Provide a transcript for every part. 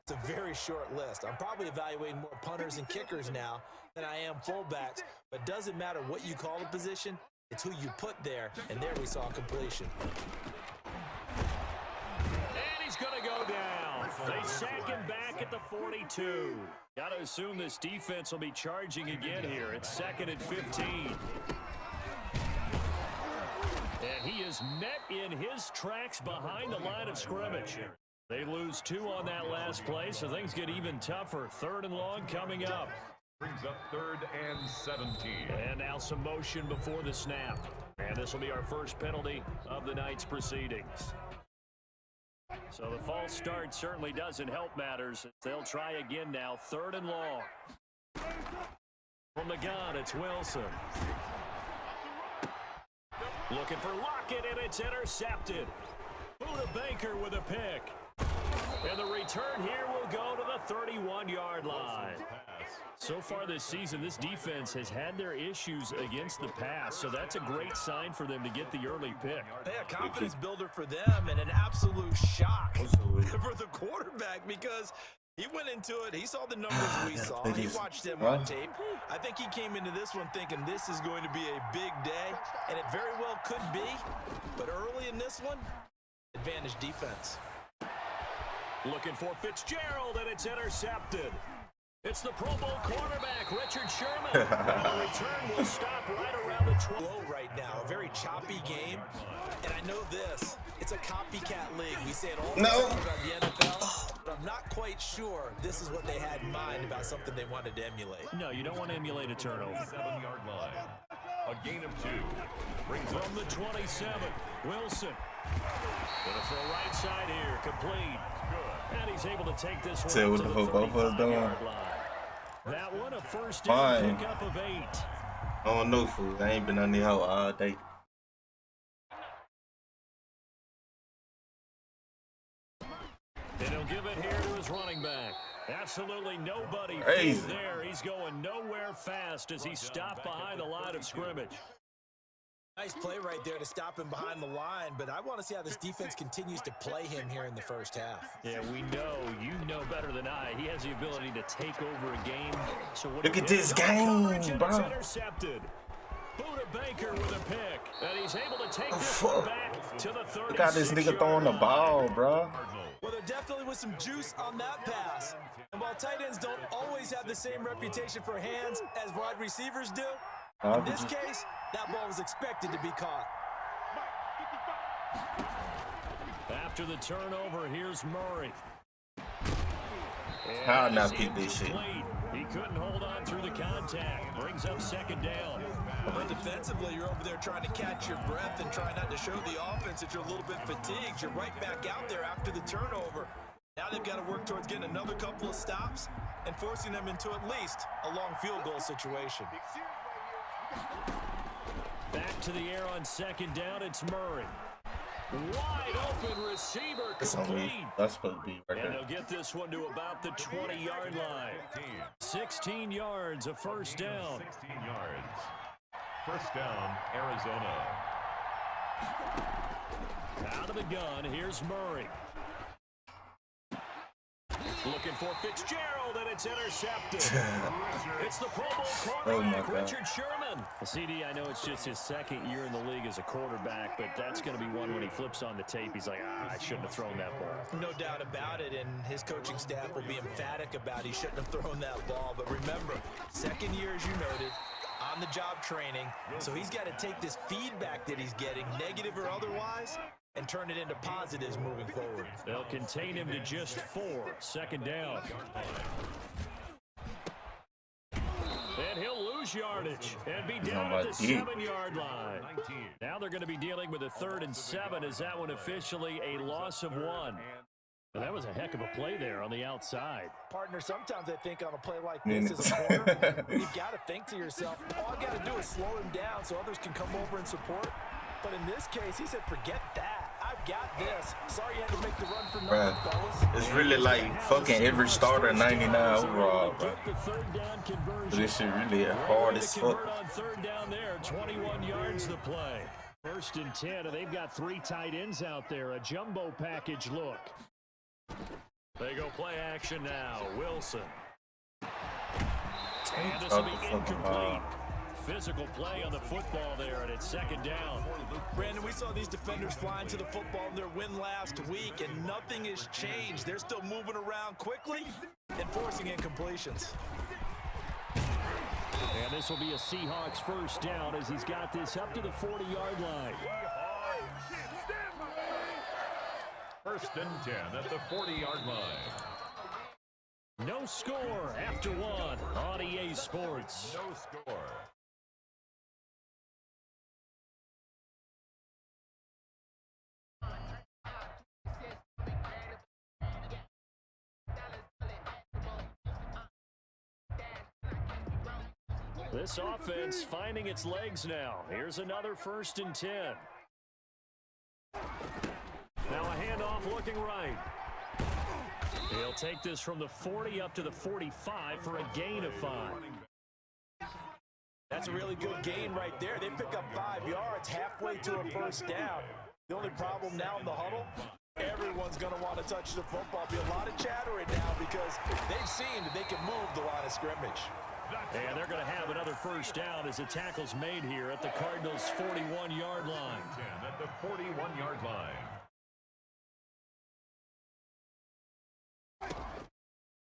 It's a very short list. I'm probably evaluating more punters and kickers now than I am fullbacks, but it doesn't matter what you call the position, it's who you put there, and there we saw completion. And he's going to go down. They sack him back at the 42. Got to assume this defense will be charging again here. It's 2nd and 15. And he is met in his tracks behind the line of scrimmage. They lose 2 on that last play, so things get even tougher. 3rd and long coming up. Brings up 3rd and 17. And now some motion before the snap. And this will be our first penalty of the night's proceedings. So the false start certainly doesn't help matters. They'll try again now. 3rd and long. From the gun, it's Wilson. Looking for Lockett, and it's intercepted. Buda Baker with a pick. And the return here will go to the 31-yard line. So far this season, this defense has had their issues against the pass, so that's a great sign for them to get the early pick. Yeah, confidence builder for them and an absolute shock for the quarterback because he went into it. He saw the numbers we saw. He watched them on tape. I think he came into this one thinking this is going to be a big day, and it very well could be. But early in this one, advantage defense. Looking for Fitzgerald, and it's intercepted. It's the Pro Bowl quarterback, Richard Sherman. And the return will stop right around the 12. Right now, a very choppy game. And I know this. It's a copycat league. We say it all the time about the NFL. But I'm not quite sure this is what they had in mind about something they wanted to emulate. No, you don't want to emulate a turnover. 7-yard line. A gain of 2. Brings from the 27. Wilson. Gonna throw right side here. Complete. And he's able to take this one to the 35-yard line. That one a first down pickup of 8. I don't know, fool. I ain't been on the hoe all day. And he'll give it here to his running back. Absolutely nobody there. He's going nowhere fast as he stopped behind the line of scrimmage. Nice play right there to stop him behind the line, but I want to see how this defense continues to play him here in the first half. Yeah, we know. You know better than I. He has the ability to take over a game. So what look at this game, bro. Intercepted. Buda Baker with a pick. And he's able to take this one back to the 30. Look how this nigga throwing the ball, bro. Well, there definitely was some juice on that pass. And while tight ends don't always have the same reputation for hands as wide receivers do, in this case, that ball was expected to be caught. After the turnover, here's Murray. How not keep this shit? He couldn't hold on through the contact. Brings up 2nd down. But defensively, you're over there trying to catch your breath and try not to show the offense that you're a little bit fatigued. You're right back out there after the turnover. Now they've got to work towards getting another couple of stops and forcing them into at least a long field goal situation. Back to the air on 2nd down, it's Murray. Wide open receiver complete. That's supposed to be right there. And they'll get this one to about the 20-yard line. 16 yards, a first down. 16 yards. First down, Arizona. Out of the gun, here's Murray. Looking for Fitzgerald, and it's intercepted. It's the Pro Bowl quarterback, Richard Sherman. Well, CD, I know it's just his 2nd year in the league as a quarterback, but that's going to be one when he flips on the tape. He's like, I shouldn't have thrown that ball. No doubt about it, and his coaching staff will be emphatic about he shouldn't have thrown that ball. But remember, 2nd year, as you noted, on-the-job training, so he's got to take this feedback that he's getting, negative or otherwise, and turn it into positives moving forward. They'll contain him to just 4. 2nd down. And he'll lose yardage and be down at the 7-yard line. Now they're going to be dealing with a 3rd and 7. Is that one officially a loss of 1? Well, that was a heck of a play there on the outside. Partner, sometimes I think on a play like this as a corner, you've got to think to yourself, all I got to do is slow him down so others can come over and support. But in this case, he said, forget that. I've got this. Sorry you had to make the run for nothing, fellas. It's really like fucking every starter 99 overall, bro. This shit really hard as fuck. On 3rd down there, 21 yards the play. 1st and 10, and they've got 3 tight ends out there. A jumbo package look. They go play action now. Wilson. And this will be incomplete. Physical play on the football there, and it's second down. Brandon, we saw these defenders flying to the football in their win last week, and nothing has changed. They're still moving around quickly and forcing incompletions. And this will be a Seahawks first down as he's got this up to the 40-yard line. First and 10 at the 40-yard line. No score after one on EA Sports. No score. This offense finding its legs now. Here's another first and 10. Now a handoff looking right. He'll take this from the 40 up to the 45 for a gain of 5. That's a really good gain right there. They pick up 5 yards halfway to a first down. The only problem now in the huddle, everyone's going to want to touch the football. Be a lot of chattering now because they've seen that they can move the line of scrimmage. And they're going to have another first down as the tackle's made here at the Cardinals' 41-yard line. 10 at the 41-yard line.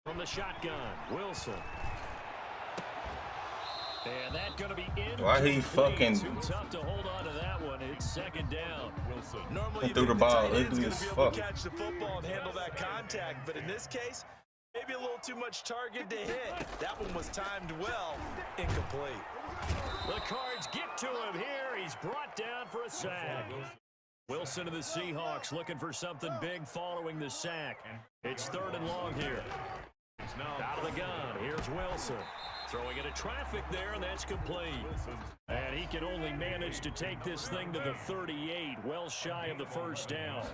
From the shotgun, Wilson. And that's going to be in. Why he fucking too tough to hold on to that one. It's second down. Wilson. Normally threw the ball ugly as fuck. Catch the football and handle that contact, but in this case, maybe a little too much target to hit. That one was timed well, incomplete. The Cards get to him here. He's brought down for a sack. Wilson of the Seahawks looking for something big following the sack. It's third and long here. Out of the gun, here's Wilson. Throwing into traffic there, and that's complete. And he can only manage to take this thing to the 38, well shy of the first down.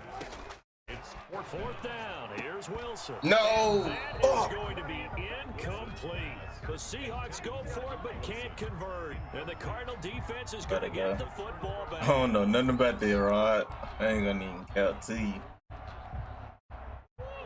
It's fourth down. Here's Wilson. No! That is going to be incomplete. The Seahawks go for it but can't convert. And the Cardinal defense is going to get the football back. I don't know nothing about that, Rod. I ain't gonna even count to you.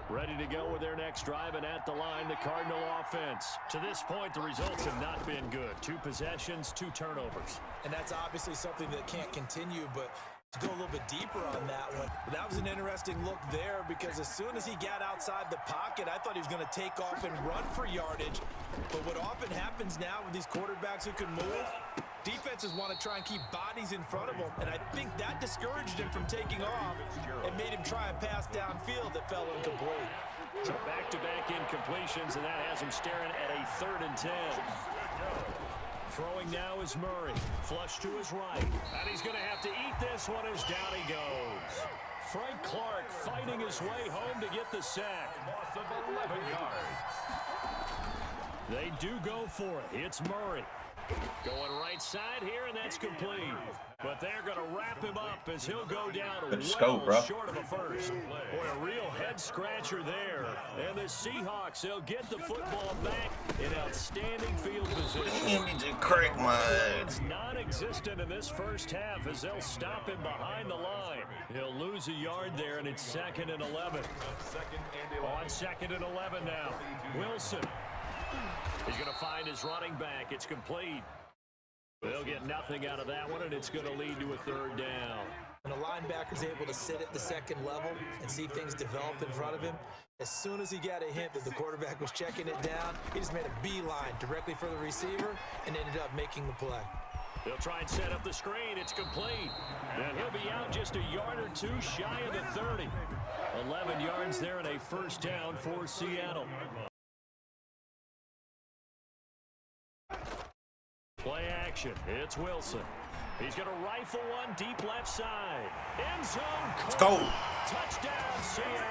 Ready to go with their next drive, and at the line, the Cardinal offense. To this point, the results have not been good. 2 possessions, 2 turnovers. And that's obviously something that can't continue, but to go a little bit deeper on that one, that was an interesting look there because as soon as he got outside the pocket, I thought he was going to take off and run for yardage. But what often happens now with these quarterbacks who can move, defenses want to try and keep bodies in front of them, and I think that discouraged him from taking off and made him try a pass downfield that fell incomplete. So back-to-back incompletions, and that has him staring at a 3rd and 10. Throwing now is Murray. Flush to his right. And he's going to have to eat this one as down he goes. Frank Clark fighting his way home to get the sack. Loss of 11 yards. They do go for it. It's Murray. Going right side here, and that's complete. But they're going to wrap him up as he'll go down well short of a first. Boy, a real head-scratcher there. And the Seahawks, they'll get the football back in outstanding field position. Let me just crack my It's non-existent in this first half as they'll stop him behind the line. He'll lose a yard there, and it's 2nd and 11. On 2nd and 11 now. Wilson. He's going to find his running back. It's complete. They'll get nothing out of that one, and it's going to lead to a 3rd down. When a linebacker's able to sit at the 2nd level and see things develop in front of him, as soon as he got a hint that the quarterback was checking it down, he just made a beeline directly for the receiver and ended up making the play. They'll try and set up the screen. It's complete. And he'll be out just a yard or 2 shy of the 30. 11 yards there and a first down for Seattle. Play action. It's Wilson. He's going to rifle one deep left side. End zone. Let's go. Touchdown, Seattle.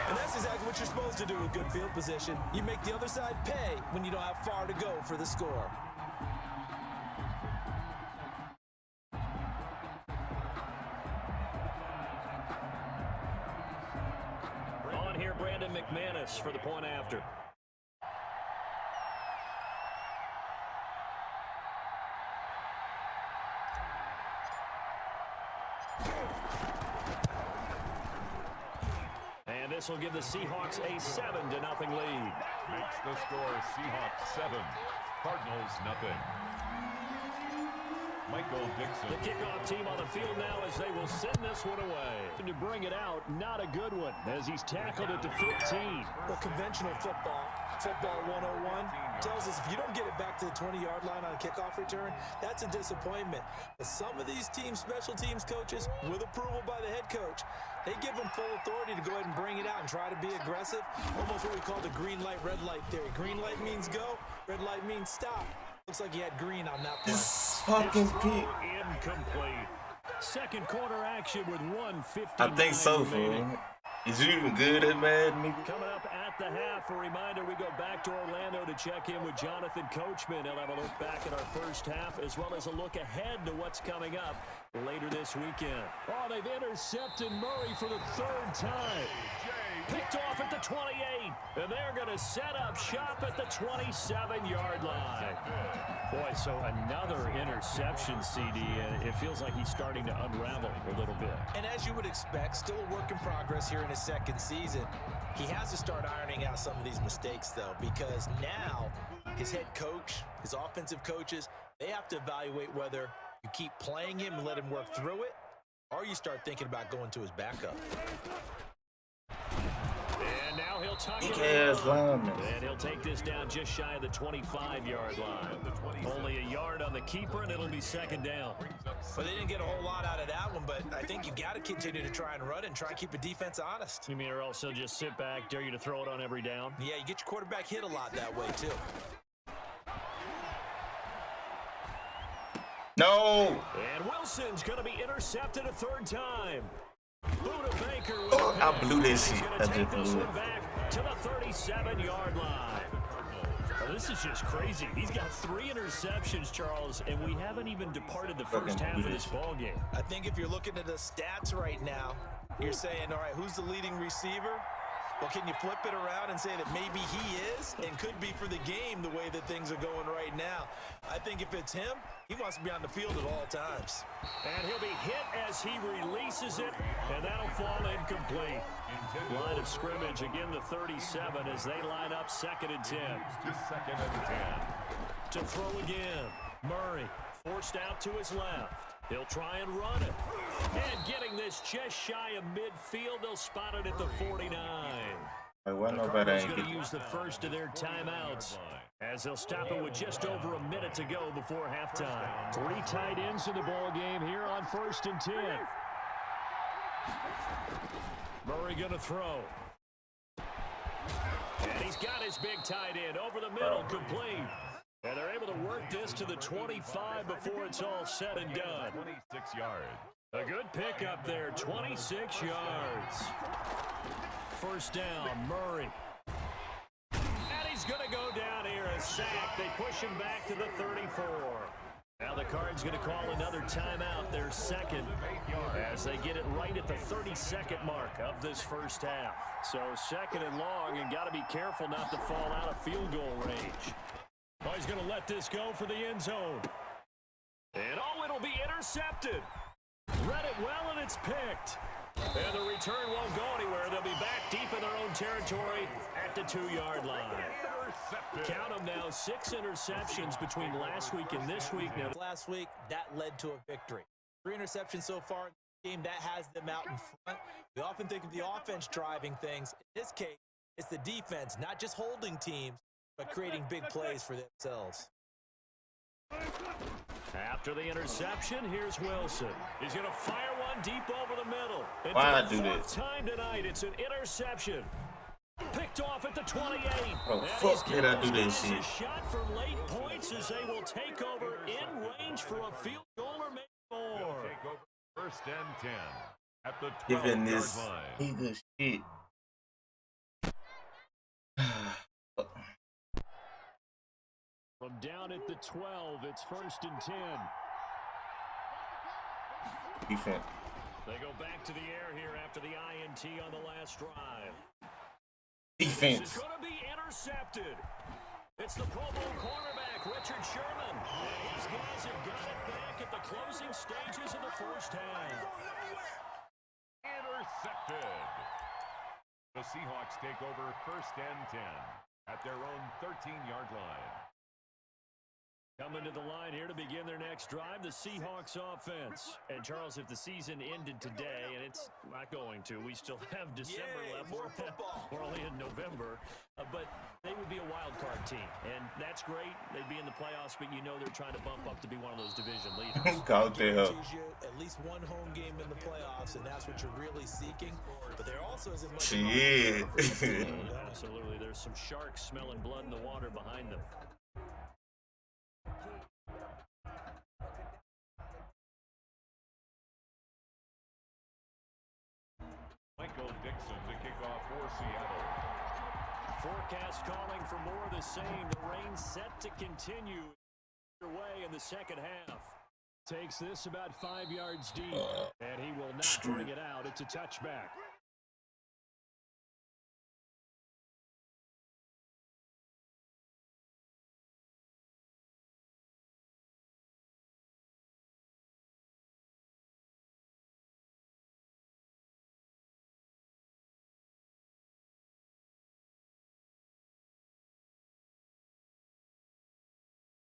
And that's exactly what you're supposed to do with good field position. You make the other side pay when you don't have far to go for the score. On here, Brandon McManus for the point after. this will give the Seahawks a 7-0 lead. Makes the score Seahawks 7, Cardinals nothing. Michael Dixon. The kickoff team on the field now as they will send this one away. To bring it out, not a good one as he's tackled at the 15. Well, conventional football 101 tells us if you don't get it back to the 20-yard line on a kickoff return, that's a disappointment. But some of these teams, special teams coaches, with approval by the head coach, they give them full authority to go ahead and bring it out and try to be aggressive. Almost what we call the green light, red light theory. Green light means go, red light means stop. Looks like he had green on that play. This fucking Pete. Incomplete. Second quarter action with 1:59 I think so, remaining. fool. Is you even good at Madden League? Coming up at the half, a reminder, we go back to Orlando to check in with Jonathan Coachman. He'll have a look back at our first half as well as a look ahead to what's coming up later this weekend. Oh, they've intercepted Murray for the third time. Picked off at the 28, and they're going to set up shop at the 27-yard line. Boy, so another interception, CD, and it feels like he's starting to unravel a little bit. And as you would expect, still a work in progress here in his second season. He has to start ironing out some of these mistakes, though, because now his head coach, his offensive coaches, they have to evaluate whether you keep playing him and let him work through it, or you start thinking about going to his backup. And now he'll tuck it lineman. and he'll take this down just shy of the 25-yard line. Only a yard on the keeper, and it'll be second down. Well, they didn't get a whole lot out of that one, but I think you've got to continue to try and run it and try and keep the defense honest. You mean or else he'll just sit back, dare you to throw it on every down? Yeah, you get your quarterback hit a lot that way, too. No. And Wilson's going to be intercepted a third time. Buda Baker I blew this shit. I just blew it. Back to the 37-yard line. Oh, this is just crazy. He's got 3 interceptions, Charles, and we haven't even departed the first half of this ball game. I think if you're looking at the stats right now, you're saying, all right, who's the leading receiver? Well, can you flip it around and say that maybe he is and could be for the game the way that things are going right now? I think if it's him, he wants to be on the field at all times. And he'll be hit as he releases it, and that'll fall incomplete. Line of scrimmage, again the 37 as they line up 2nd and 10. Second and 10. To throw again, Murray forced out to his left. He'll try and run it. And getting this just shy of midfield, they'll spot it at the 49. I went The over Cardinals there. going to use the first of their timeouts as they'll stop it with just over a minute to go before halftime. 3 tight ends in the ball game here on 1st and 10. Murray going to throw. And he's got his big tight end over the middle, complete. And they're able to work this to the 25 before it's all said and done. 26 yards. A good pickup there, 26 yards. First down, Murray. And he's going to go down here, a sack. They push him back to the 34. Now the Cards going to call another timeout, their second, as they get it right at the 32nd mark of this first half. So 2nd and long, and got to be careful not to fall out of field goal range. Oh, he's going to let this go for the end zone. And oh, it'll be intercepted. Read it well, and it's picked. And the return won't go anywhere. They'll be back deep in their own territory at the 2-yard line. Count them now, 6 interceptions between last week and this week. Now, last week, that led to a victory. 3 interceptions so far in the game. That has them out in front. We often think of the offense driving things. In this case, it's the defense, not just holding teams, but creating big plays for themselves. after the interception, here's Wilson. He's going to fire one deep over the middle. Why I do this? Time tonight, it's an interception. Picked off at the 28. Oh, fuck did I do this shit? Shot for late points as they will take over in range for a field goal or maybe more. Take over 1st and 10 at the 12-yard Giving this line. nigga shit. From down at the 12, it's 1st and 10. Defense. They go back to the air here after the INT on the last drive. Defense. This is going to be intercepted. It's the Pro Bowl cornerback, Richard Sherman. And these guys have got it back at the closing stages of the first half. Intercepted. The Seahawks take over 1st and 10 at their own 13-yard line. Coming to the line here to begin their next drive, the Seahawks offense. And Charles, if the season ended today, and it's not going to, we still have December left. More football. We're only in November, but they would be a wild card team, and that's great. They'd be in the playoffs, but you know they're trying to bump up to be one of those division leaders. Guarantees you at least one home game in the playoffs, and that's what you're really seeking. But there also isn't much. Shit. Absolutely, there's some sharks smelling blood in the water behind them. Michael Dixon to kick off for Seattle. Forecast calling for more of the same. The rain set to continue away in the second half. Takes this about 5 yards deep, and he will not bring it out. It's a touchback.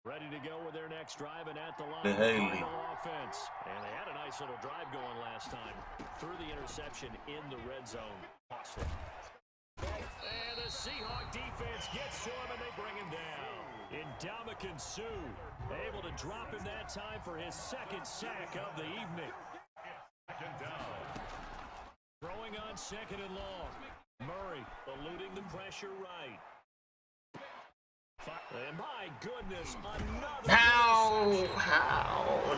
Ready to go with their next drive, and at the line, Cardinal offense. And they had a nice little drive going last time. Through the interception in the red zone. Costly. And the Seahawk defense gets to him, and they bring him down. Ndamukong Suh able to drop him that time for his second sack of the evening. Second down. Throwing on 2nd and long. Murray eluding the pressure right. And my goodness, another How?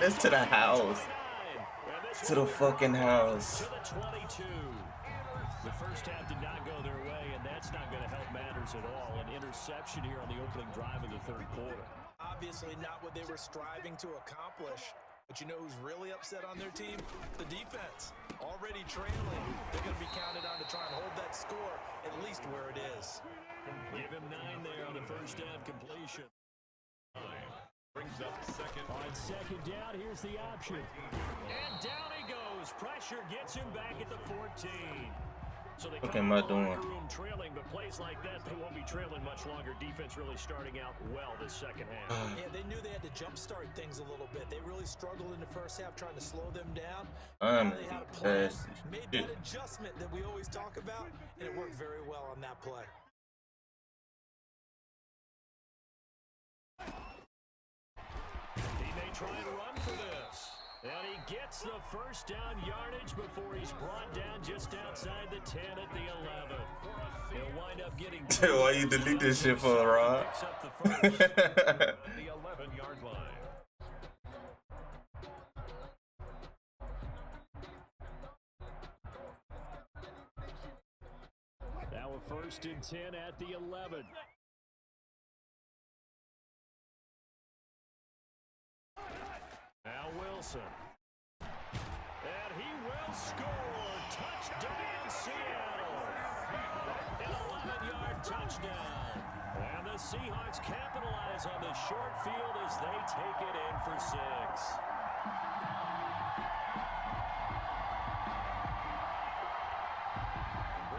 That's to the house. To the fucking house. To the 22. The first half did not go their way, and that's not going to help matters at all. An interception here on the opening drive of the third quarter. Obviously not what they were striving to accomplish. But you know who's really upset on their team? The defense. Already trailing. They're going to be counted on to try and hold that score at least where it is. Give him 9 there on the first down completion. Brings up second. On 2nd down, here's the option. And down he goes. Pressure gets him back at the 14. So they come out of the locker room trailing, but plays like that, they won't be trailing much longer. Defense really starting out well this second half. Yeah, they knew they had to jumpstart things a little bit. They really struggled in the first half trying to slow them down. They had a plan, made that adjustment that we always talk about, and it worked very well on that play. He may try and run for this. And he gets the first down yardage before he's brought down just outside the 10 at the 11. He'll wind up getting... Why you delete this shit for, Rod? The 11-yard line. Now a 1st and 10 at the 11. Now Wilson. And he will score. Touchdown, Seattle. An 11-yard touchdown. And the Seahawks capitalize on the short field as they take it in for 6.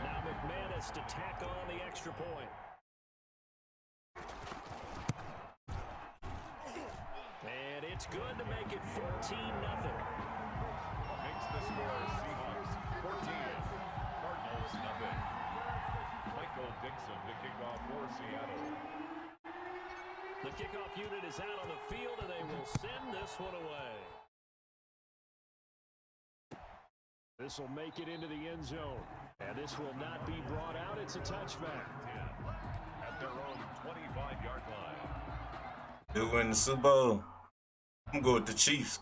Now McManus to tack on the extra point. And it's good to make it 14-0. Makes the score Seahawks 14. Cardinals nothing. Michael Dixon to kick off for Seattle. The kickoff unit is out on the field, and they will send this one away. This will make it into the end zone. And this will not be brought out. It's a touchback. At their own 25-yard line. They win the Super Bowl. I'm going with the Chiefs.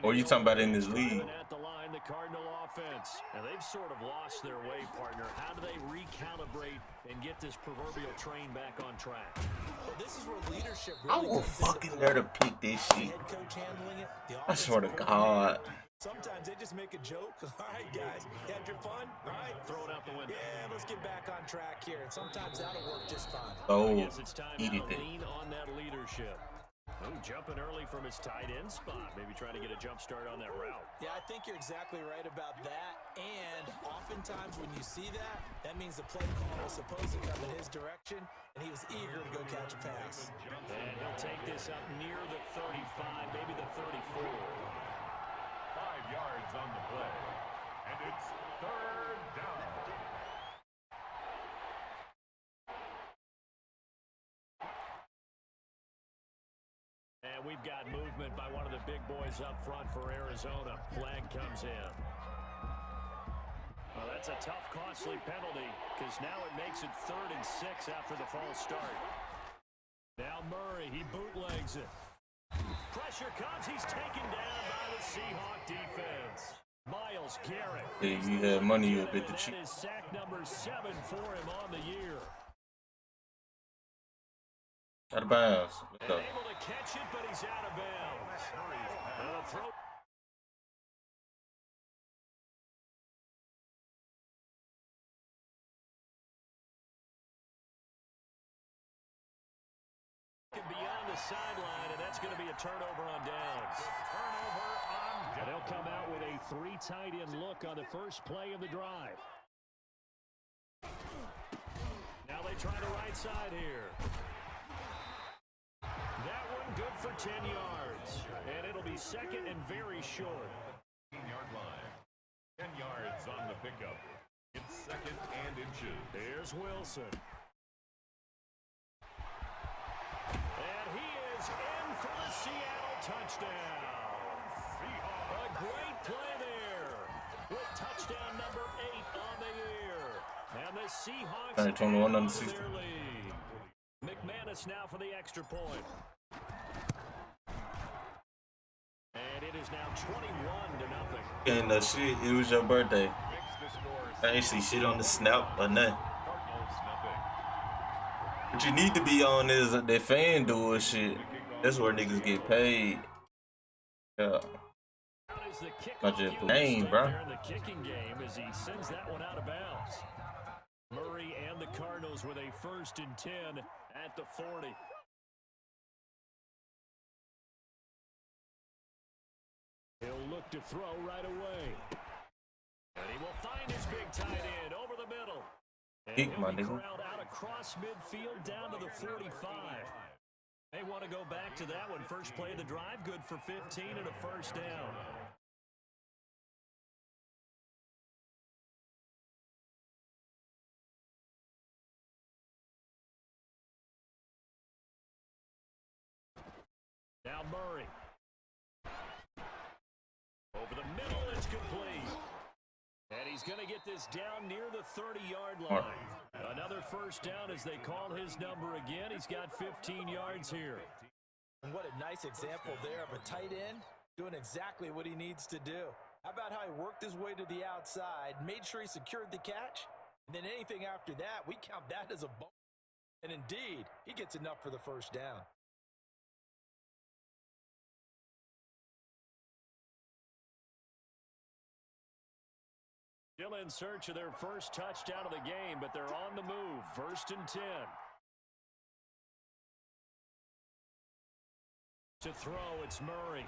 Or you talking about in this league? At the line, the Cardinal offense. And they've sort of lost their way, partner. How do they recalibrate and get this proverbial train back on track? Well, this is where leadership I really will comes into fucking play. let her pick this shit. Head coach handling it, the I swear to offensive God. Sometimes they just make a joke. All right, guys, you had your fun? All right, Throw it out the window. yeah, let's get back on track here. And sometimes that'll work just fine. Oh, I guess it's time he now did to that. lean on that leadership. Oh, jumping early from his tight end spot. Maybe trying to get a jump start on that route. Yeah, I think you're exactly right about that. And oftentimes when you see that, that means the play call was supposed to come in his direction, and he was eager to go catch a pass. And he'll take this up near the 35, maybe the 34. 5 yards on the play. And it's 3rd down. And we've got movement by one of the big boys up front for Arizona. Flag comes in. Well, that's a tough, costly penalty because now it makes it 3rd and 6 after the false start. Now Murray, he bootlegs it. Pressure comes. He's taken down by the Seahawk defense. Myles Garrett. Hey, you had money you a bit to cheap. That is sack number 7 for him on the year. Out of bounds. Let's go. Able to catch it, but he's out of bounds. The throw. Beyond the sideline, and that's going to be a turnover on downs. And they'll come out with a 3 tight end look on the first play of the drive. Now they try the right side here. That one good for 10 yards. And it'll be 2nd and very short. 15-yard line. 10 yards on the pickup. It's 2nd and inches. Here's Wilson. And he is in for the Seattle touchdown. A great play there. With touchdown number 8 on the year. And the Seahawks All right, 21 on the season. their lead. McManus now for the extra point. And it is now 21-0. And shit, it was your birthday. I ain't see shit on the snap or nothing. What you need to be on is that FanDuel shit. That's where niggas get paid. Yeah. Not just the name, bro. In the kicking game as he sends that one out of bounds. Murray and the Cardinals with a 1st and 10 at the 40. He'll look to throw right away. And he will find his big tight end over the middle. And Kick, my he'll be nigga. corralled out across midfield down to the 45. They want to go back to that one. First play of the drive, good for 15 and a 1st down. Now Murray. Over the middle, it's complete. And he's going to get this down near the 30-yard line. Another 1st down as they call his number again. He's got 15 yards here. And what a nice example there of a tight end doing exactly what he needs to do. How about how he worked his way to the outside, made sure he secured the catch, and then anything after that, we count that as a bonus. And indeed, he gets enough for the 1st down. Still in search of their first touchdown of the game, but they're on the move. 1st and 10. To throw, it's Murray.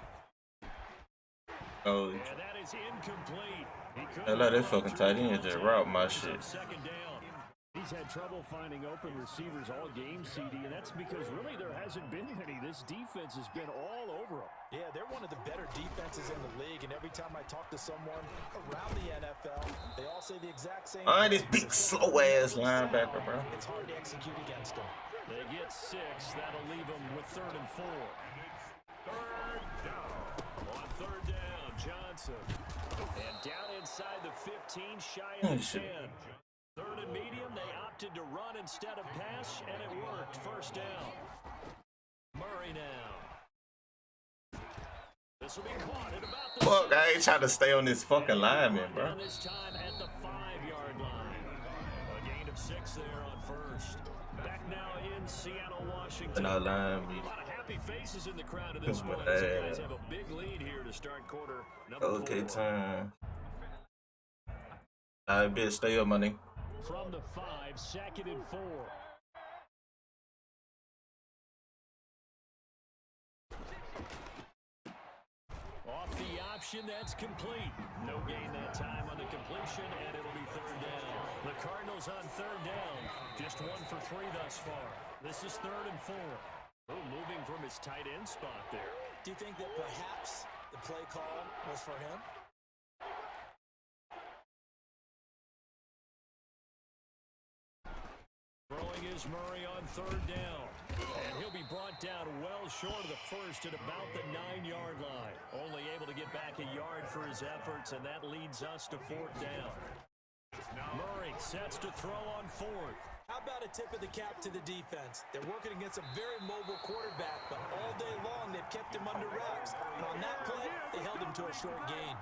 Oh, And that is incomplete. I let that fucking tight end just route my shit. 2nd down. He's had trouble finding open receivers all game, CD, and that's because really there hasn't been any. This defense has been all over them. Yeah, they're one of the better defenses in the league, and every time I talk to someone around the NFL, they all say the exact same All right, thing. this big slow-ass linebacker, bro. It's hard to execute against them. They get 6. That'll leave them with 3rd and 4. 3rd down. On 3rd down, Johnson. And down inside the 15, shy of the 10. 3rd and medium, they opted to run instead of pass, and it worked. 1st down. Murray now. This will be caught at about the Fuck, I ain't trying to stay on this fucking lineman, bro. And this time at the 5-yard line. A gain of 6 there on 1st. Back now in Seattle, Washington. And I line me. A lot of happy faces in the crowd of this one. As the guys have a big lead here to start quarter number 4. Okay, time. I bet stay up, money. From the 5, 2nd and 4. reception. That's complete. No gain that time on the completion, and it'll be third down. The Cardinals on third down. Just 1 for 3 thus far. This is 3rd and 4. Oh, moving from his tight end spot there. Do you think that perhaps the play call was for him? Throwing is Murray on third down. And he'll be brought down well short of the first at about the 9-yard line. Only able to get back a yard for his efforts, and that leads us to 4th down. Murray sets to throw on 4th. How about a tip of the cap to the defense? They're working against a very mobile quarterback, but all day long they've kept him under wraps. And on that play, they held him to a short gain.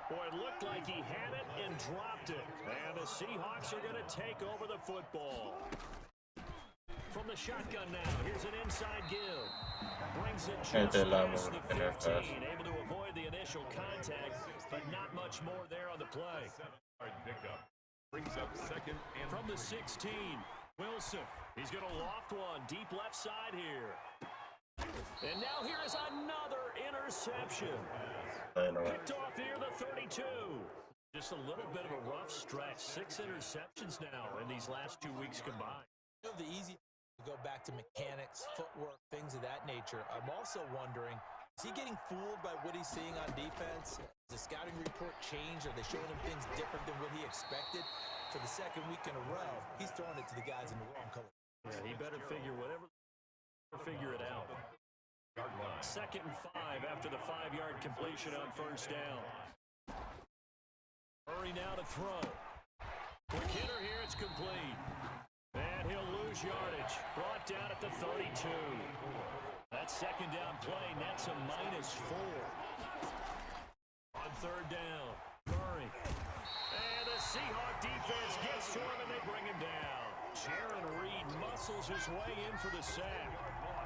Boy, it looked like he had it and dropped it. And the Seahawks are going to take over the football. From the shotgun now, here's an inside give. Brings it just past the 15. Able to avoid the initial contact, but not much more there on the play. Pickup. Brings up 2nd and from the 16. Wilson, he's going to loft one deep left side here. And now here is another interception. Picked off near the 32. Just a little bit of a rough stretch. 6 interceptions now in these last 2 weeks combined. You know, the easy to go back to mechanics, footwork, things of that nature. I'm also wondering, is he getting fooled by what he's seeing on defense? Has the scouting report changed? Are they showing him things different than what he expected? For the 2nd week in a row, he's throwing it to the guys in the wrong color. Yeah, he better figure it out. 2nd and 5 after the 5-yard completion on 1st down. Murray now to throw. Quick hitter here, it's complete. And he'll lose yardage. Brought down at the 32. That 2nd down play nets a -4. On 3rd down, Murray. And the Seahawk defense gets to him and they bring him down. Jaron Reed muscles his way in for the sack.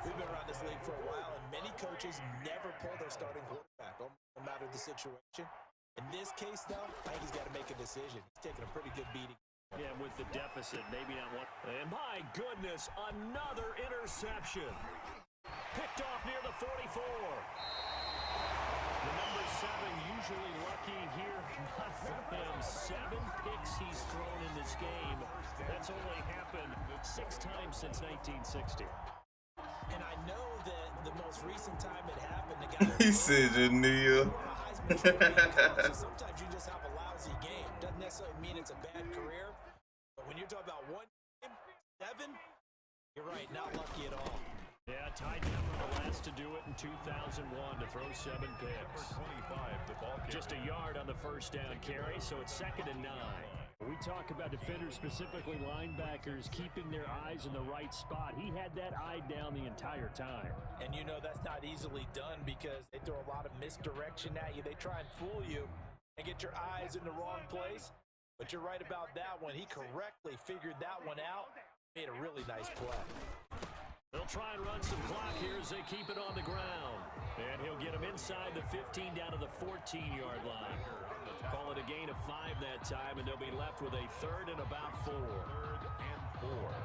We've been around this league for a while, and many coaches never pull their starting quarterback, no matter the situation. In this case, though, I think he's got to make a decision. He's taking a pretty good beating. Yeah, with the deficit, maybe not one. And my goodness, another interception. Picked off near the 44. The number 7 usually lucky here. Not for him. 7 picks he's thrown in this game. That's only happened 6 times since 1960. And I know that the most recent time it happened, the guy he said, Janelle. Sometimes you just have a lousy game. Doesn't necessarily mean it's a bad career. But when you're talking about 1 game, 7, you're right, not lucky at all. Yeah, tied number the last to do it in 2001 to throw 7 picks. 25, the ball just a yard on the 1st down carry, so it's 2nd and 9. We talk about defenders, specifically linebackers, keeping their eyes in the right spot. He had that eye down the entire time. And you know that's not easily done because they throw a lot of misdirection at you. They try and fool you and get your eyes in the wrong place. But you're right about that one. He correctly figured that one out. Made a really nice play. They'll try and run some clock here as they keep it on the ground. And he'll get him inside the 15 down to the 14-yard line. Call it a gain of 5 that time, and they'll be left with a 3rd and about 4. 3rd and 4.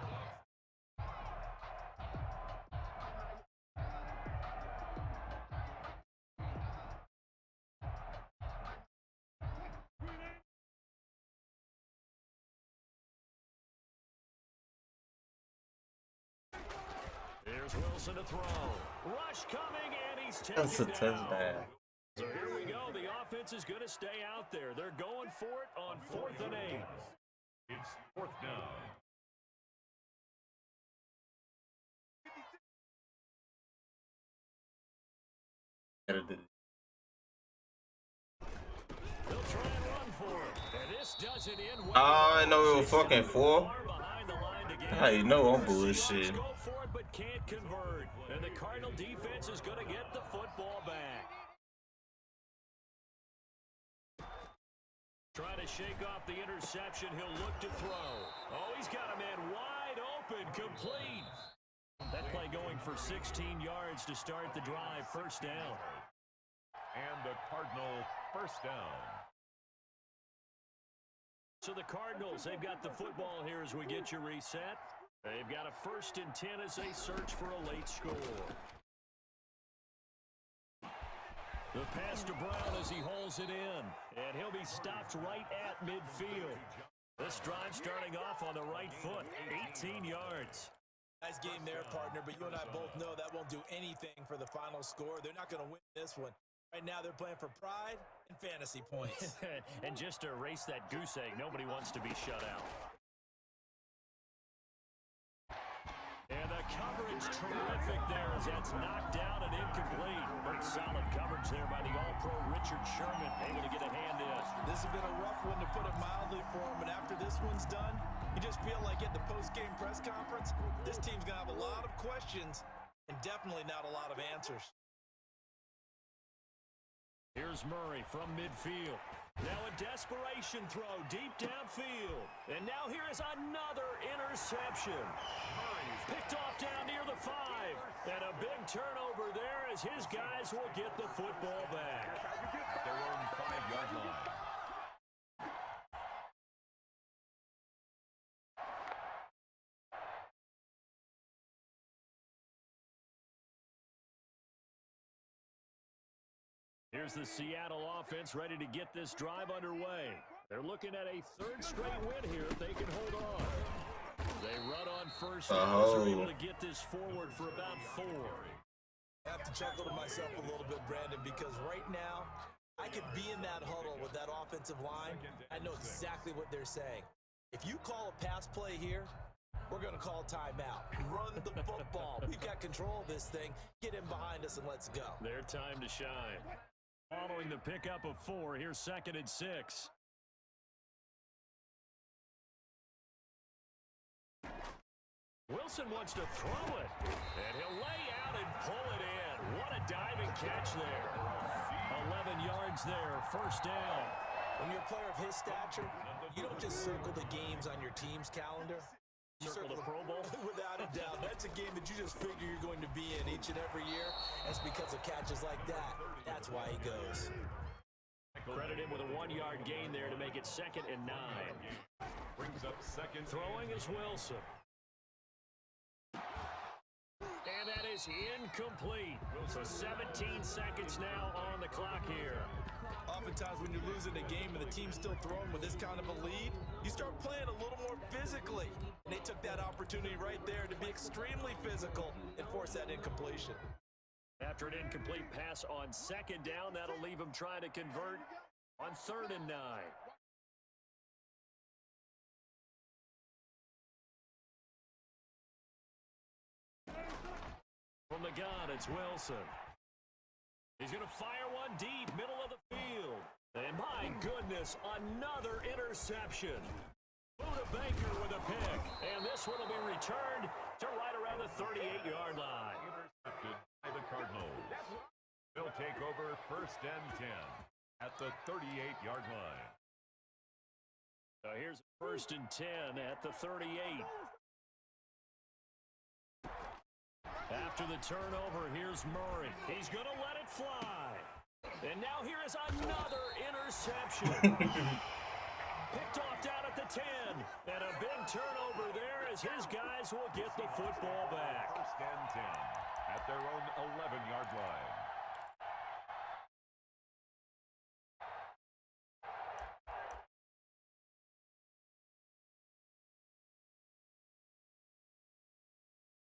Here's Wilson to throw. Rush coming, and he's taken That's a down. touchdown. So here we go. The offense is going to stay out there. They're going for it on 4th and 8. It's 4th down. They'll try and run for it. And this doesn't end well. I know it was fucking 4. How you know I'm bullshit? Go for it, but can't convert. And the Cardinal defense is going to get the football back. Trying to shake off the interception. He'll look to throw. Oh, he's got a man wide open, complete. That play going for 16 yards to start the drive. 1st down. And the Cardinal 1st down. So the Cardinals, they've got the football here as we get you reset. They've got a 1st and 10 as they search for a late score. The pass to Brown as he hauls it in. And he'll be stopped right at midfield. This drive starting off on the right foot. 18 yards. Nice game there, partner, but you and I both know that won't do anything for the final score. They're not going to win this one. Right now they're playing for pride and fantasy points. And just to erase that goose egg, nobody wants to be shut out. And the coverage terrific there as that's knocked down and incomplete. Pretty solid coverage there by the All-Pro Richard Sherman, able to get a hand in. This has been a rough one to put it mildly for him, and after this one's done, you just feel like at the post-game press conference, this team's going to have a lot of questions and definitely not a lot of answers. Here's Murray from midfield. Now a desperation throw deep downfield. And now here is another interception. Picked off down near the 5. And a big turnover there as his guys will get the football back. Their own 5-yard line. Here's the Seattle offense ready to get this drive underway. They're looking at a third straight win here if they can hold on. They run on first down, so they're able to get this forward for about 4. I have to chuckle to myself a little bit, Brandon, because right now I could be in that huddle with that offensive line. I know exactly what they're saying. If you call a pass play here, we're going to call timeout. Run the football. We've got control of this thing. Get in behind us and let's go. Their time to shine. Following the pickup of 4, here's 2nd and 6. Wilson wants to throw it, and he'll lay out and pull it in. What a diving catch there. 11 yards there, first down. When you're a player of his stature, you don't just circle the games on your team's calendar. You Circle the Pro Bowl? Without a doubt. That's a game that you just figure you're going to be in each and every year. That's because of catches like that. That's why he goes. Credit him with a 1-yard gain there to make it 2nd and 9. Brings up second. Throwing is Wilson. And that is incomplete. So 17 seconds now on the clock here. Oftentimes when you're losing a game and the team's still throwing with this kind of a lead, you start playing a little more physically. And they took that opportunity right there to be extremely physical and force that incompletion. After an incomplete pass on 2nd down, that'll leave him trying to convert on 3rd and 9. From the gun, it's Wilson. He's going to fire one deep, middle of the field. And my goodness, another interception. Buda Baker with a pick. And this one will be returned to right around the 38-yard line. Intercepted by the Cardinals. They'll take over 1st and 10 at the 38-yard line. So here's 1st and 10 at the 38. After the turnover, here's Murray. He's going to let it fly. And now here is another interception. Picked off down at the 10. And a big turnover there as his guys will get the football back. 1st and 10 at their own 11-yard line.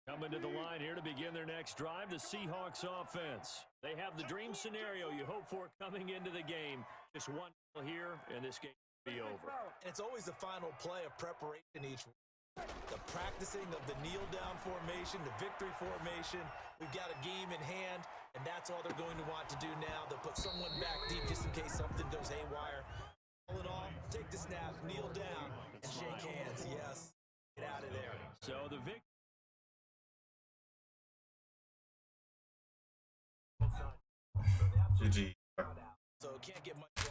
Coming to the line here to begin their next drive, the Seahawks offense. They have the dream scenario you hope for coming into the game. Just 1 here, and this game will be over. And it's always the final play of preparation each week. The practicing of the kneel-down formation, the victory formation. We've got a game in hand, and that's all they're going to want to do now. They'll put someone back deep just in case something goes haywire. All in all, take the snap, kneel down, and shake hands. Yes, get out of there. So the victory. GG. So can't get much